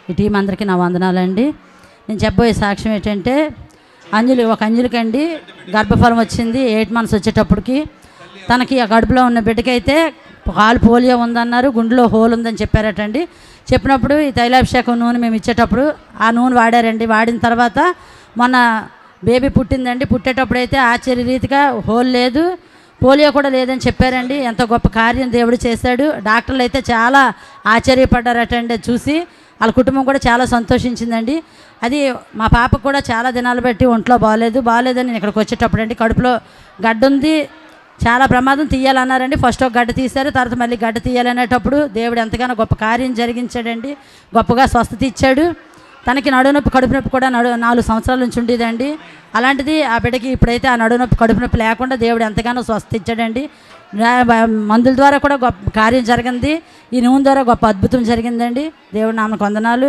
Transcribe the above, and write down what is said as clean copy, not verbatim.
ఈ టీం అందరికీ నా వందనాలండి. నేను చెప్పబోయే సాక్ష్యం ఏంటంటే, ఒక అంజలికండి గర్భఫలం వచ్చింది 8 months వచ్చేటప్పటికి. తనకి ఆ కడుపులో ఉన్న బిడ్డకైతే కాలు పోలియో ఉందన్నారు, గుండెలో హోల్ ఉందని చెప్పారటండి. చెప్పినప్పుడు ఈ తైలాభిషేకం నూనె మేము ఇచ్చేటప్పుడు ఆ నూనె వాడారండి. వాడిన తర్వాత మొన్న బేబీ పుట్టిందండి. పుట్టేటప్పుడు అయితే ఆశ్చర్యరీతిగా హోల్ లేదు, పోలియో కూడా లేదని చెప్పారండి. ఎంత గొప్ప కార్యం దేవుడు చేశాడు. డాక్టర్లు అయితే చాలా ఆశ్చర్యపడ్డారటండి చూసి. వాళ్ళ కుటుంబం కూడా చాలా సంతోషించిందండి. అది మా పాపకు కూడా చాలా దినాలు బట్టి ఒంట్లో బాగాలేదని నేను ఇక్కడికి వచ్చేటప్పుడు అండి, కడుపులో గడ్డ ఉంది, చాలా ప్రమాదం, తీయాలన్నారండి. ఫస్ట్ ఒక గడ్డ తీశారు, తర్వాత మళ్ళీ గడ్డ తీయాలనేటప్పుడు దేవుడు ఎంతగానో గొప్ప కార్యం జరిగించాడండి. గొప్పగా స్వస్థత ఇచ్చాడు. తనకి నడునొప్పి కడుపు నొప్పి కూడా 4 సంవత్సరాల నుంచి ఉండేదండి. అలాంటిది ఆ బిడ్డకి ఇప్పుడైతే ఆ నడునొప్పి కడుపు నొప్పి లేకుండా దేవుడు ఎంతగానో స్వస్థత ఇచ్చాడండి. మందుల ద్వారా కూడా గొప్ప కార్యం జరిగింది. ఈ నూనె ద్వారా గొప్ప అద్భుతం జరిగిందండి. దేవుడి నామకు వందనాలు.